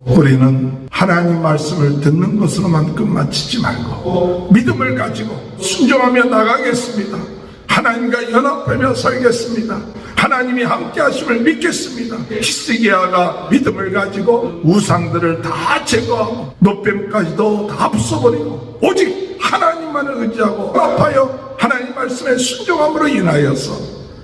우리는 하나님 말씀을 듣는 것으로만 끝마치지 말고 믿음을 가지고 순종하며 나가겠습니다. 하나님과 연합하며 살겠습니다. 하나님이 함께 하심을 믿겠습니다. 히스기야가 믿음을 가지고 우상들을 다 제거하고 노뱀까지도 다 부숴버리고 오직 하나님만을 의지하고 연합하여 하나님 말씀에 순종함으로 인하여서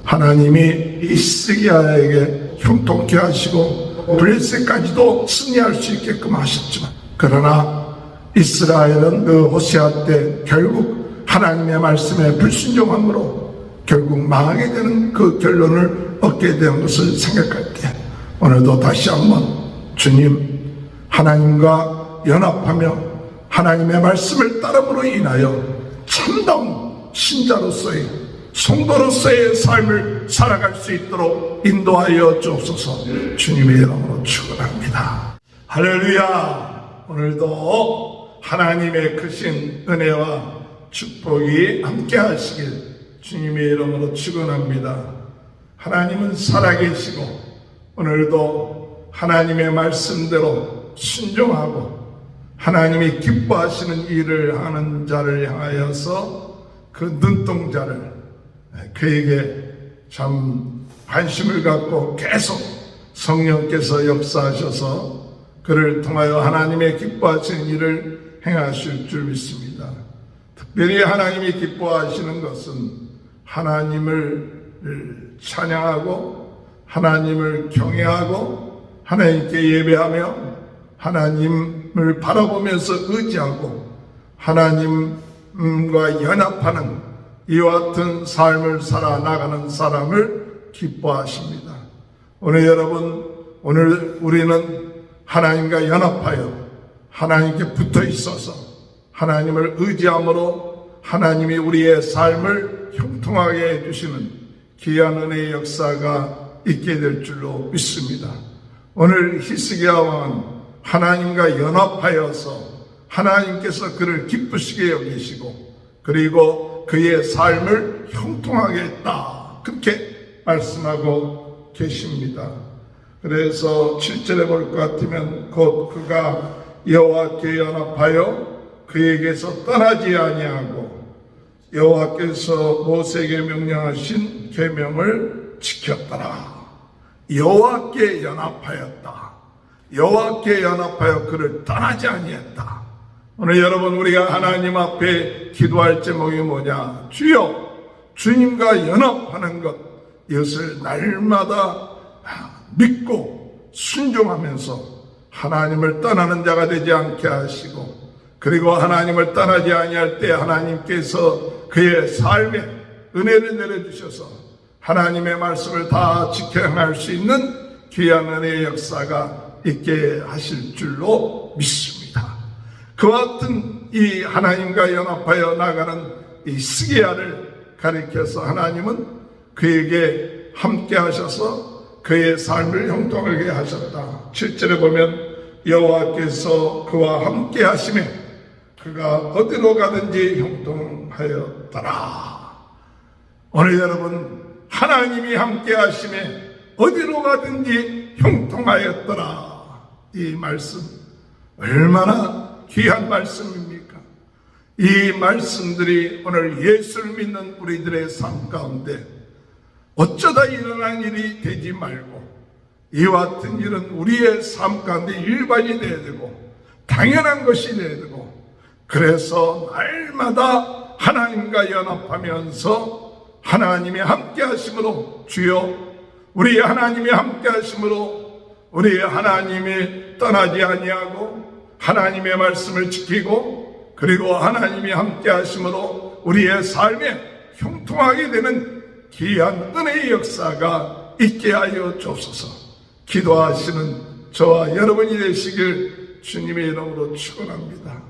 하나님이 히스기야에게 형통케 하시고 블레셋까지도 승리할 수 있게끔 하셨지만, 그러나 이스라엘은 그 호세아 때 결국 하나님의 말씀에 불순종함으로 결국 망하게 되는 그 결론을 얻게 되는 것을 생각할 때, 오늘도 다시 한번 주님, 하나님과 연합하며 하나님의 말씀을 따름으로 인하여 참다운 신자로서의, 성도로서의 삶을 살아갈 수 있도록 인도하여 주옵소서. 주님의 이름으로 축원합니다. 할렐루야. 오늘도 하나님의 크신 은혜와 축복이 함께 하시길 주님의 이름으로 축원합니다. 하나님은 살아계시고 오늘도 하나님의 말씀대로 순종하고 하나님이 기뻐하시는 일을 하는 자를 향하여서 그 눈동자를 그에게 참 관심을 갖고 계속 성령께서 역사하셔서 그를 통하여 하나님의 기뻐하시는 일을 행하실 줄 믿습니다. 특별히 하나님이 기뻐하시는 것은 하나님을 찬양하고 하나님을 경외하고 하나님께 예배하며 하나님을 바라보면서 의지하고 하나님과 연합하는 이와 같은 삶을 살아나가는 사람을 기뻐하십니다. 오늘 여러분, 오늘 우리는 하나님과 연합하여 하나님께 붙어 있어서 하나님을 의지함으로 하나님이 우리의 삶을 형통하게 해주시는 귀한 은혜의 역사가 있게 될 줄로 믿습니다. 오늘 히스기야 왕은 하나님과 연합하여서 하나님께서 그를 기쁘시게 여기시고 그리고 그의 삶을 형통하게 했다, 그렇게 말씀하고 계십니다. 그래서 7절에 볼 것 같으면 곧 그가 여호와께 연합하여 그에게서 떠나지 아니하고 여호와께서 모세에게 명령하신 계명을 지켰더라. 여호와께 연합하였다. 여호와께 연합하여 그를 떠나지 아니했다. 오늘 여러분, 우리가 하나님 앞에 기도할 제목이 뭐냐? 주여, 주님과 연합하는 것, 이것을 날마다 믿고 순종하면서 하나님을 떠나는 자가 되지 않게 하시고, 그리고 하나님을 떠나지 아니할 때 하나님께서 그의 삶에 은혜를 내려주셔서 하나님의 말씀을 다 지켜 행할 수 있는 귀한 은혜의 역사가 있게 하실 줄로 믿습니다. 그와 같은 이 하나님과 연합하여 나가는 이 히스기야를 가리켜서 하나님은 그에게 함께 하셔서 그의 삶을 형통하게 하셨다. 7절에 보면 여호와께서 그와 함께 하심에 그가 어디로 가든지 형통하였더라. 오늘 여러분, 하나님이 함께 하심에 어디로 가든지 형통하였더라. 이 말씀 얼마나 귀한 말씀입니까? 이 말씀들이 오늘 예수를 믿는 우리들의 삶 가운데 어쩌다 일어난 일이 되지 말고 이와 같은 일은 우리의 삶 가운데 일반이 되어야 되고 당연한 것이 되어야 되고, 그래서 날마다 하나님과 연합하면서 하나님의 함께 하심으로, 주여 우리 하나님이 함께 하심으로 우리 하나님이 떠나지 아니하고 하나님의 말씀을 지키고 그리고 하나님이 함께 하심으로 우리의 삶에 형통하게 되는 귀한 은혜의 역사가 있게 하여 주옵소서. 기도하시는 저와 여러분이 되시길 주님의 이름으로 축원합니다.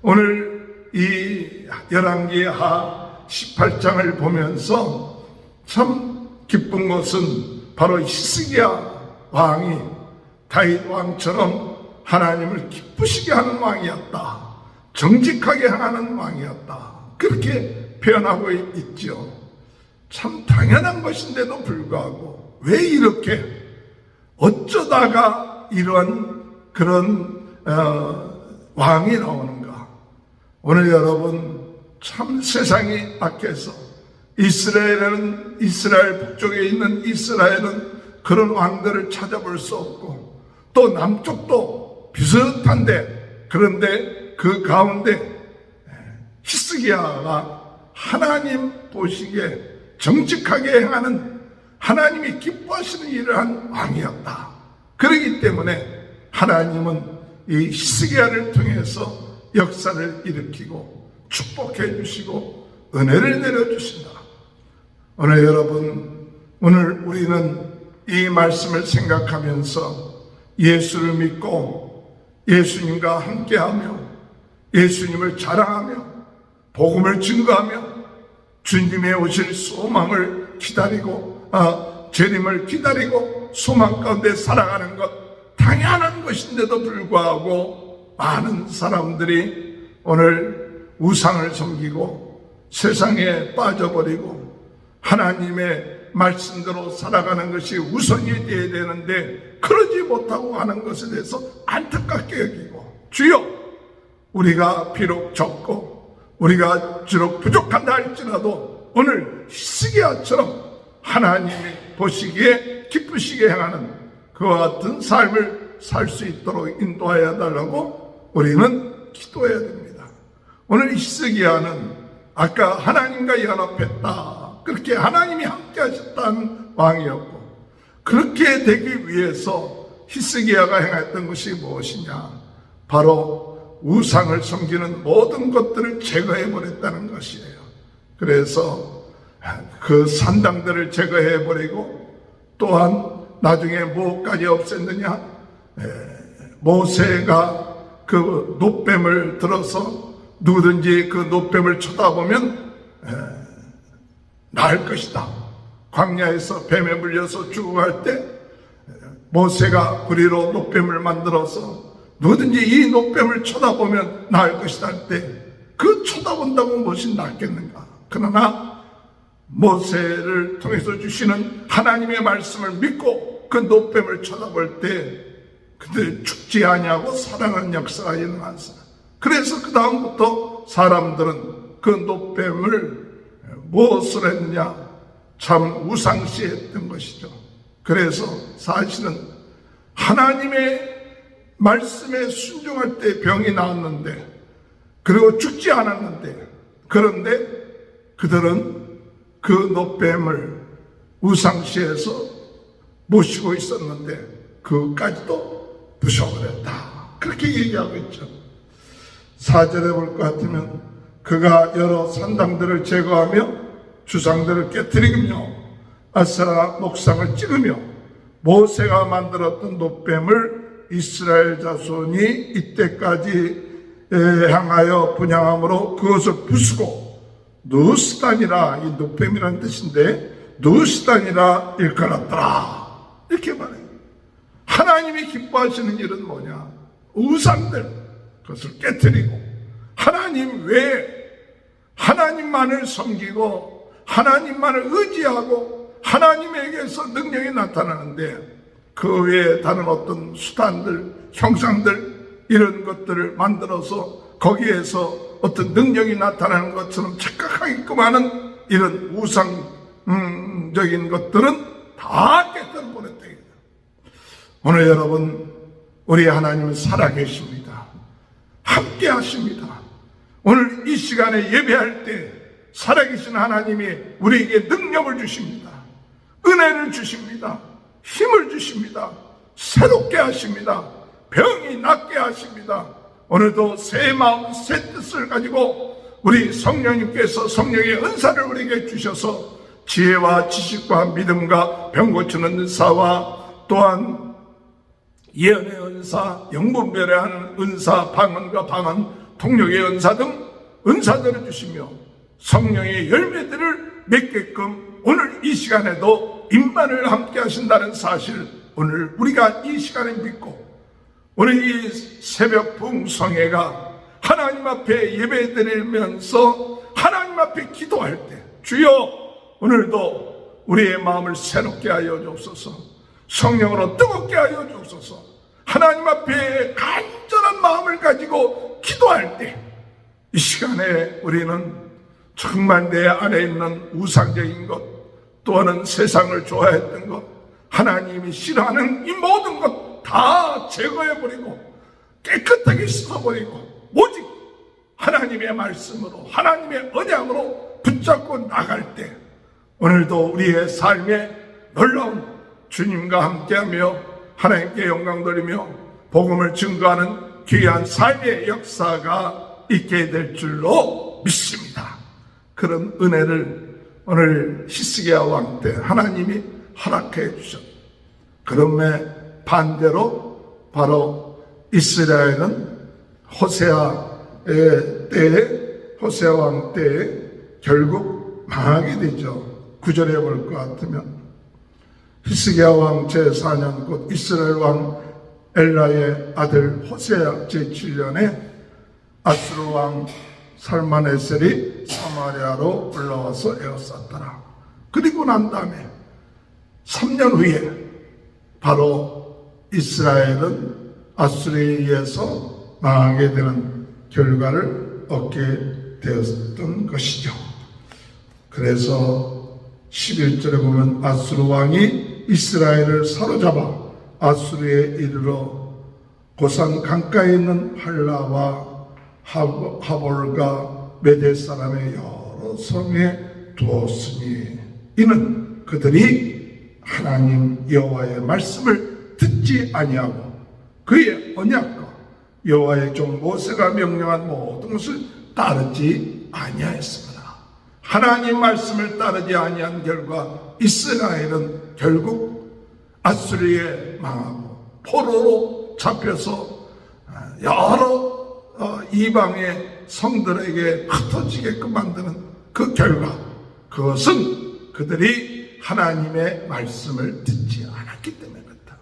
오늘 이 열왕기하 18장을 보면서 참 기쁜 것은 바로 히스기야 왕이 다윗 왕처럼 하나님을 기쁘시게 하는 왕이었다, 정직하게 하는 왕이었다, 그렇게 표현하고 있죠. 참 당연한 것인데도 불구하고 왜 이렇게 어쩌다가 이런 그런 왕이 나오는가? 오늘 여러분 참 세상이 악해서 이스라엘 북쪽에 있는 이스라엘은 그런 왕들을 찾아볼 수 없고 또 남쪽도 비슷한데 그런데 그 가운데 히스기야가 하나님 보시기에 정직하게 행하는 하나님이 기뻐하시는 일을 한 왕이었다. 그렇기 때문에 하나님은 이 히스기야를 통해서 역사를 일으키고 축복해 주시고 은혜를 내려주신다. 오늘 여러분, 오늘 우리는 이 말씀을 생각하면서 예수를 믿고 예수님과 함께하며 예수님을 자랑하며 복음을 증거하며 주님의 오실 소망을 기다리고 재림을 기다리고 소망 가운데 살아가는 것 당연한 것인데도 불구하고 많은 사람들이 오늘 우상을 섬기고 세상에 빠져버리고 하나님의 말씀대로 살아가는 것이 우선이 되어야 되는데 그러지 못하고 하는 것에 대해서 안타깝게 여기고 주여 우리가 비록 적고 우리가 비록 부족한다 할지라도 오늘 히스기야처럼 하나님이 보시기에 기쁘시게 행하는 그와 같은 삶을 살 수 있도록 인도하여 달라고 우리는 기도해야 됩니다. 오늘 히스기야는 아까 하나님과 연합했다. 그렇게 하나님이 함께 하셨다는 왕이었고 그렇게 되기 위해서 히스기야가 행했던 것이 무엇이냐? 바로 우상을 섬기는 모든 것들을 제거해버렸다는 것이에요. 그래서 그 산당들을 제거해버리고 또한 나중에 뭐까지 없앴느냐? 모세가 그 놋뱀을 들어서 누구든지 그 놋뱀을 쳐다보면 나을 것이다. 광야에서 뱀에 물려서 죽어갈 때 모세가 구리로 놋뱀을 만들어서 누구든지 이 놋뱀을 쳐다보면 나을 것이다 할 때 그 쳐다본다고 무엇이 낫겠는가? 그러나 모세를 통해서 주시는 하나님의 말씀을 믿고 그 놋뱀을 쳐다볼 때 그들 죽지 아니하고 살아가는 역사가 일어났어요. 그래서 그 다음부터 사람들은 그 놋뱀을 무엇을 했느냐? 참 우상시했던 것이죠. 그래서 사실은 하나님의 말씀에 순종할 때 병이 나았는데 그리고 죽지 않았는데 그런데 그들은 그 놋뱀을 우상시해서 모시고 있었는데 그것까지도 부셔버렸다. 그렇게 얘기하고 있죠. 4절에 볼 것 같으면 그가 여러 산당들을 제거하며 주상들을 깨뜨리며 아세라 목상을 찍으며 모세가 만들었던 놋뱀을 이스라엘 자손이 이때까지 향하여 분향함으로 그것을 부수고 누스단이라, 이 놋뱀이라는 뜻인데 누스단이라 일컬었더라. 이렇게 말해요. 하나님이 기뻐하시는 일은 뭐냐? 우상들 그것을 깨뜨리고 하나님 외에 하나님만을 섬기고 하나님만을 의지하고 하나님에게서 능력이 나타나는데 그 외에 다른 어떤 수단들, 형상들 이런 것들을 만들어서 거기에서 어떤 능력이 나타나는 것처럼 착각하게끔 하는 이런 우상적인 것들은 다 깨뜨려버렸다. 오늘 여러분, 우리 하나님은 살아계십니다. 함께 하십니다. 오늘 이 시간에 예배할 때 살아계신 하나님이 우리에게 능력을 주십니다. 은혜를 주십니다. 힘을 주십니다. 새롭게 하십니다. 병이 낫게 하십니다. 오늘도 새 마음, 새 뜻을 가지고 우리 성령님께서 성령의 은사를 우리에게 주셔서 지혜와 지식과 믿음과 병 고치는 은사와 또한 예언의 은사, 영분별의 은사, 방언과 방언, 통역의 은사 등 은사들을 주시며 성령의 열매들을 맺게끔 오늘 이 시간에도 임만을 함께 하신다는 사실, 오늘 우리가 이 시간에 믿고 오늘 이 새벽 부흥성회가 하나님 앞에 예배드리면서 하나님 앞에 기도할 때 주여 오늘도 우리의 마음을 새롭게 하여 주옵소서, 성령으로 뜨겁게 하여 주옵소서, 하나님 앞에 간절한 마음을 가지고 기도할 때, 이 시간에 우리는 정말 내 안에 있는 우상적인 것, 또는 세상을 좋아했던 것, 하나님이 싫어하는 이 모든 것 다 제거해버리고 깨끗하게 씻어버리고 오직 하나님의 말씀으로, 하나님의 언약으로 붙잡고 나갈 때, 오늘도 우리의 삶에 놀라운 주님과 함께하며 하나님께 영광 돌리며 복음을 증거하는 귀한 삶의 역사가 있게 될 줄로 믿습니다. 그런 은혜를 오늘 히스기야 왕 때 하나님이 허락해 주셨다. 그럼에 반대로 바로 이스라엘은 호세아의 때에, 호세아 왕 때에 결국 망하게 되죠. 구절해 볼 것 같으면 히스기야 왕 제4년 곧 이스라엘 왕 엘라의 아들 호세아 제7년에 아수르 왕 살마네셀이 사마리아로 올라와서 에워쌌더라. 그리고 난 다음에 3년 후에 바로 이스라엘은 아수르에 의해서 망하게 되는 결과를 얻게 되었던 것이죠. 그래서 11절에 보면 아수르 왕이 이스라엘을 사로잡아 아수르에 이르러 고산 강가에 있는 할라와 하볼과 메대 사람의 여러 성에 두었으니 이는 그들이 하나님 여호와의 말씀을 듣지 아니하고 그의 언약과 여호와의 종 모세가 명령한 모든 것을 따르지 아니하였습니다. 하나님 말씀을 따르지 아니한 결과 이스라엘은 결국 아수르에 망하고 포로로 잡혀서 여러 이방의 성들에게 흩어지게끔 만드는 그 결과, 그것은 그들이 하나님의 말씀을 듣지 않았기 때문에 그렇다.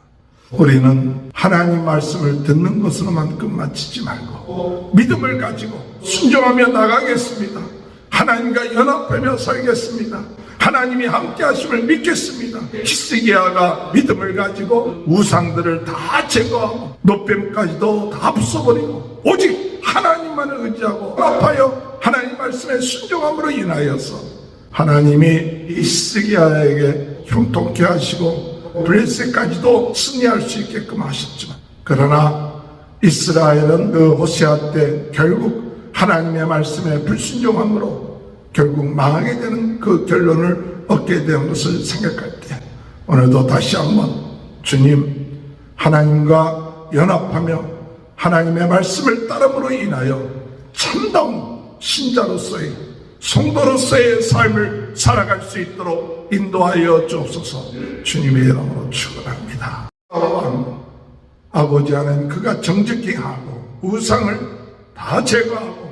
우리는 하나님 말씀을 듣는 것으로만 끝마치지 말고 믿음을 가지고 순종하며 나가겠습니다. 하나님과 연합하며 살겠습니다. 하나님이 함께 하심을 믿겠습니다. 히스기야가 믿음을 가지고 우상들을 다 제거하고 노뱀까지도 다 부숴버리고 오직 하나님만을 의지하고 연합하여 하나님 말씀에 순종함으로 인하여서 하나님이 히스기야에게 형통케 하시고 블레셋까지도 승리할 수 있게끔 하셨지만, 그러나 이스라엘은 그 호세아 때 결국 하나님의 말씀에 불순종함으로 결국 망하게 되는 그 결론을 얻게 된 것을 생각할 때, 오늘도 다시 한번 주님, 하나님과 연합하며 하나님의 말씀을 따름으로 인하여 참다운 신자로서의, 성도로서의 삶을 살아갈 수 있도록 인도하여 주옵소서. 주님의 이름으로 축원합니다. 아버지 하나님, 그가 정직히 하고 우상을 다 제거하고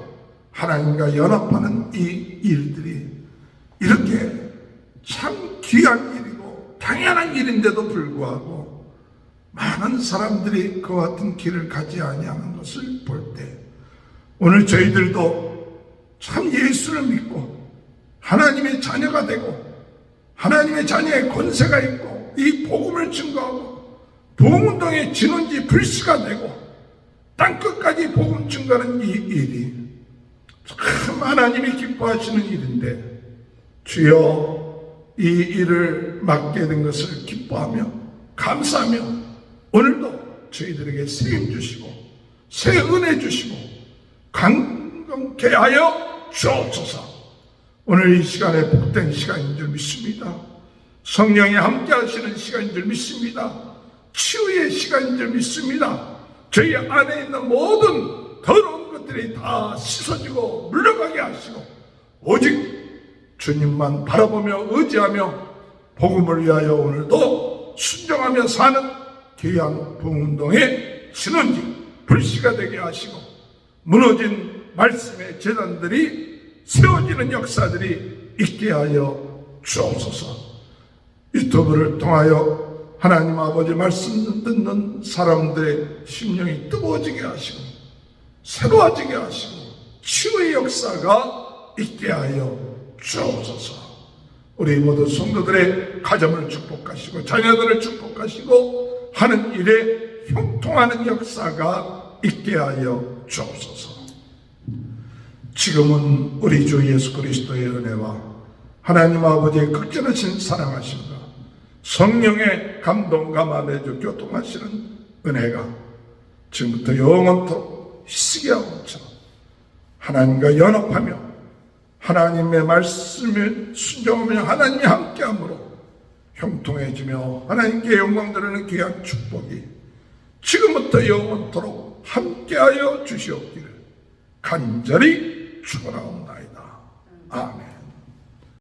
하나님과 연합하는 이 일들이 이렇게 참 귀한 일이고 당연한 일인데도 불구하고 많은 사람들이 그와 같은 길을 가지 아니하는 것을 볼 때, 오늘 저희들도 참 예수를 믿고 하나님의 자녀가 되고 하나님의 자녀의 권세가 있고 이 복음을 증거하고 복음운동의 진원지 불씨가 되고 땅끝까지 복음 증거하는 이 일이 참 하나님이 기뻐하시는 일인데, 주여 이 일을 맡게 된 것을 기뻐하며 감사하며 오늘도 저희들에게 세임 주시고 새 은혜 주시고 강건케 하여 주옵소서. 오늘 이 시간에 복된 시간인 줄 믿습니다. 성령이 함께 하시는 시간인 줄 믿습니다. 치유의 시간인 줄 믿습니다. 저희 안에 있는 모든 더러운 것들이 다 씻어지고 물러가게 하시고 오직 주님만 바라보며 의지하며 복음을 위하여 오늘도 순종하며 사는 귀한 복음운동의 신원지 불씨가 되게 하시고 무너진 말씀의 재단들이 세워지는 역사들이 있게 하여 주옵소서. 유튜브를 통하여 하나님 아버지 말씀 듣는 사람들의 심령이 뜨거워지게 하시고 새로워지게 하시고 치유의 역사가 있게 하여 주옵소서. 우리 모든 성도들의 가정을 축복하시고 자녀들을 축복하시고 하는 일에 형통하는 역사가 있게 하여 주옵소서. 지금은 우리 주 예수 그리스도의 은혜와 하나님 아버지의 극진하신 사랑하심과 성령의 감동과 마음의 교통하시는 은혜가 지금부터 영원토록 희쓰게 하옵소서. 하나님과 연합하며 하나님의 말씀에 순종하며 하나님이 함께함으로 형통해지며 하나님께 영광 드리는 귀한 축복이 지금부터 영원토록 함께하여 주시옵기를 간절히 축원하옵나이다. 아멘.